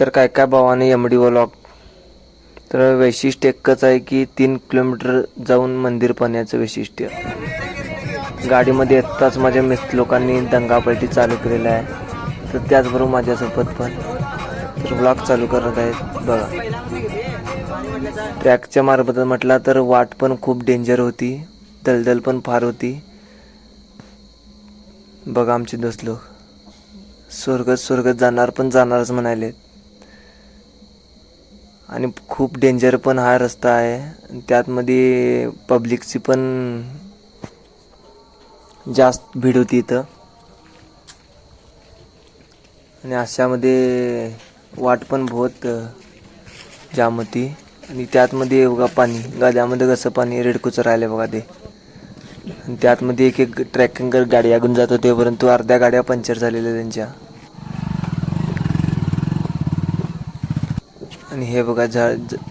तर काय काय भावाने एमडी व्लॉग. तर वैशिष्ट्य एकच आहे की 3 किलोमीटर जाऊन मंदिर पाहण्याचं वैशिष्ट्य. गाडीमध्ये येताच माझ्या मित्र लोकांनी दंगापैठी चालू केलेला आहे. तर त्याचबरोबर माझ्यासोबत पण तर व्लॉग चालू करत आहेत बघा. ट्रॅकच्या मार्फत म्हटला तर वाट पण खूप डेंजर होती, दलदल पण फार होती. बघा आमचे दोस्त लोक स्वर्गात जाणार पण जाणारच म्हणाले. आणि खूप डेंजर पण हा रस्ता आहे. त्यातमध्ये पब्लिकची पण जास्त भीड होती इथं. आणि अशामध्ये वाट पण बहुत जाम होती. आणि त्यातमध्ये बघा पाणी गाड्यामध्ये कसं पाणी रेडकूचं राहिले बघा ते. आणि त्यातमध्ये एक ट्रॅकिंग गाडी आगून जात होते, परंतु अर्ध्या गाड्या पंक्चर झालेल्या त्यांच्या. आणि हे बघा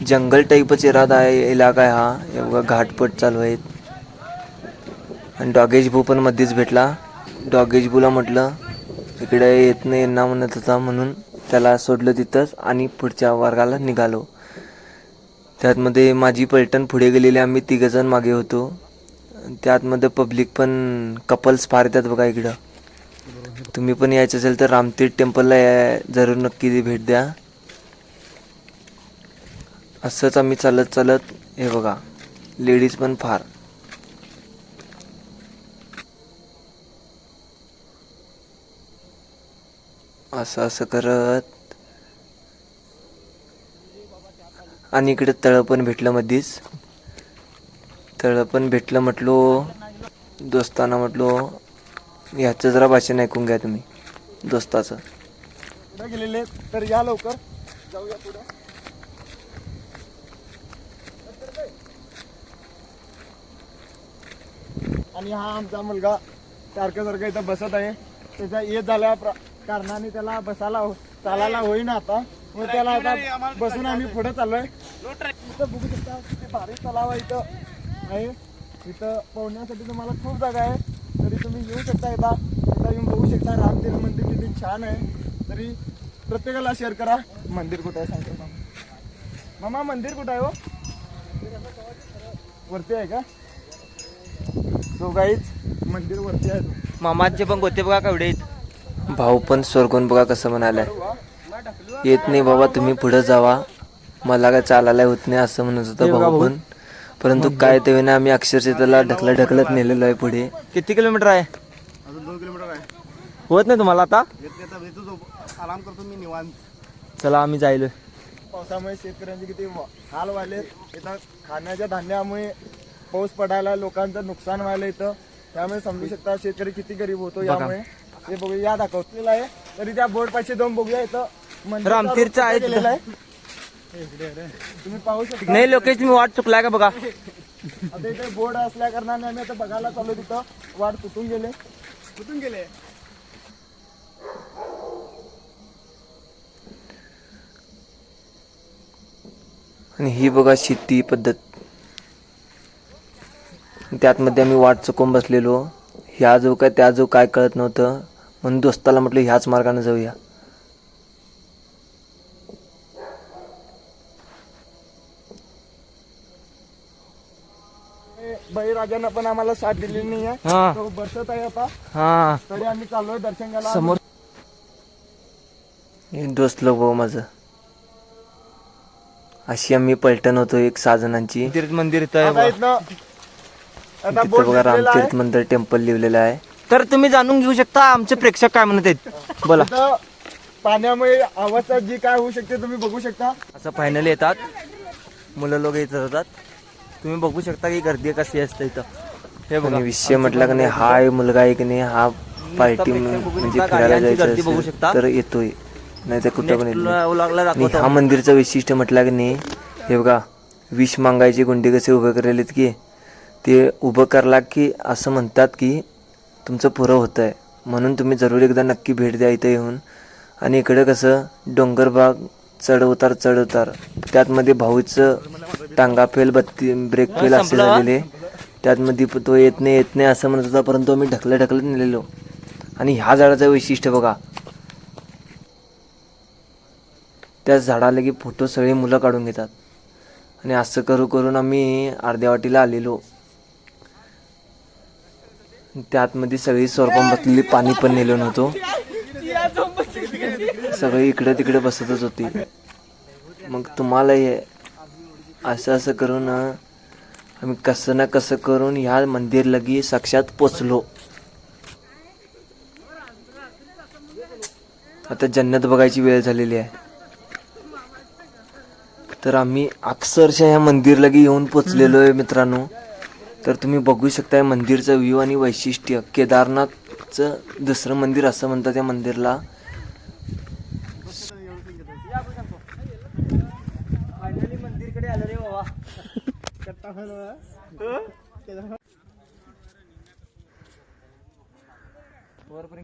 जंगल टाईपच इरादा आहे इलाका आहे हा. हे बघा घाटपट चालू आहेत. आणि डॉगेज भाऊ पण मध्येच भेटला. डॉगेज भाऊला म्हटलं इकडे येत नाही ना म्हणत होता, म्हणून त्याला सोडलं तिथंच आणि पुढच्या वर्गाला निघालो. त्यातमध्ये माझी पलटण पुढे गेलेली, आम्ही 3 जण मागे होतो. त्यातमध्ये पब्लिक पण कपल्स फार येतात बघा इकडं. तुम्ही पण यायचं असेल तर रामतीर्थ टेम्पलला जरूर नक्की भेट द्या. असंच आम्ही चालत हे बघा लेडीज पण फार. असं करत आणि इकडे तळं पण भेटलं मध्येच. तळं पण भेटलं म्हटलो दोस्तांना म्हटलो ह्याचं जरा भाषण ऐकून घ्या तुम्ही दोस्ताचं. पुढे गेलेले तर या लवकर जाऊया पुढे. आणि हा आमचा मुलगा सारखं इथं बसत आहे. त्याचा येत झाल्या कारणाने त्याला चालायला होईना आता. मग त्याला आता बसून आम्ही पुढे चाललोय. इथं बघू शकता किती भारी तलाव इथं आहे. इथं पोहण्यासाठी तुम्हाला खूप जागा आहे. तरी तुम्ही येऊ शकता. इथं येऊन बघू शकता रामतीर्थ मंदिर किती छान आहे. तरी प्रत्येकाला शेअर करा. मंदिर कुठं आहे सांगतो मामा. मंदिर कुठं आहे हो? वरती आहे का? सो गाईज मंदिर वरती आहे. मामाचे पण गोते बघा केवढे आहेत. भाऊ पण स्वर्गून बघा कसं म्हणालाय, येत नाही बाबा तुम्ही पुढे जावा, मला काय चालायला होत नाही असं म्हणत होता भाऊ पण. परंतु काय ते ना आम्ही अक्षरशः त्याला ढकलत नेलेलो आहे पुढे. किती किलोमीटर आहे? अजून 2 किलोमीटर आहे. होत नाही तुम्हाला आता? आराम करतो मी निवांत. चला आम्ही जायलो. पावसामुळे शेतकऱ्यांचे किती हाल व्हायले. इथं खाण्याच्या धान्यामुळे पाऊस पडायला लोकांचं नुकसान व्हायला इथं. त्यामुळे समजू शकता शेतकरी किती गरीब होतो यामुळे. हे बघूया या दाखवलेलं आहे. तरी त्या बोर्ड पाशी जाऊन बघूया. इथं रामतीर्थचं आहे गेलेलं आहे. तुम्ही पाहू शकता. नाही लोकेश तुम्ही वाट चुकलाय का बघा. आता इथे बोर्ड असल्या कारणाने आम्ही आता बघायला चाललो. तिथं वाट कुठून गेले. आणि ही बघा शेती पद्धत. त्यातमध्ये आम्ही वाट चुकून बसलेलो. ह्या जो काय त्या जो काय कळत नव्हतं, म्हणून दोस्ताला म्हटलं ह्याच मार्गाने जाऊया. बळीराजांना पण आम्हाला साथ दिलेली नाही आहे. तो बसत आहे आता. तरी आम्ही चाललोय दर्शन घ्यायला. समोर दोस्त लोक भाऊ माझं. अशी आम्ही पलटण होतो 6 जणांची. मंदिर आता तिथं बघा रामतीर्थ मंदिर टेम्पल लिहिलेलं आहे. तर तुम्ही जाणून घेऊ शकता आमचे प्रेक्षक काय म्हणत आहेत. बोला. पाण्यामुळे अवस्था जी काय होऊ शकते तुम्ही बघू शकता. असं फायनली येतात मुलं लोक येत होतात. तुम्ही बघू शकता की गर्दी कशी असते इथं. हे बघा विषय म्हटला की नाही हा मुलगा आहे की नाही हा पार्टी म्हणजे फिरायला जायचं तर येतोय, नाही तर कुठं पण येत. हा मंदिरचं वैशिष्ट्य म्हटलं की नाही हे बघा विष मागायचे गुंडे कसे उभे केलेत की ते उभं करला की असं म्हणतात की तुमचं पुरं होतं आहे. म्हणून तुम्ही जरूर एकदा नक्की भेट द्या इथं येऊन. आणि इकडं कसं डोंगर भाग चढ उतार त्यातमध्ये भाऊचं टांगा फेल ब्रेक फेल असे झालेले. त्यातमध्ये तो येत नाही असं म्हणत होता, परंतु आम्ही ढकलत नेलेलो. आणि ह्या झाडाचं वैशिष्ट्य बघा. त्याच झाडाला लगे फोटो सगळी मुलं काढून घेतात. आणि असं करून आम्ही अर्ध्या वाटीला आलेलो. त्या आतमध्ये सगळी सोरपण बसलेली, पाणी पण नेलो नव्हतो. सगळी इकडे तिकडे बसतच होती. मग तुम्हाला हे असं करून आम्ही कसं ना कसं करून ह्या मंदिर लगी साक्षात पोचलो. आता जन्नत बघायची वेळ झालेली आहे. तर आम्ही अक्षरशः ह्या मंदिर लगी येऊन पोचलेलो आहे मित्रांनो. तर तुम्ही बघू शकता मंदिरचं व्ह्यू आणि वैशिष्ट्य. केदारनाथचं दुसरं मंदिर असं म्हणतात त्या मंदिरला. फायनली मंदिरकडे आलो रे बाबा.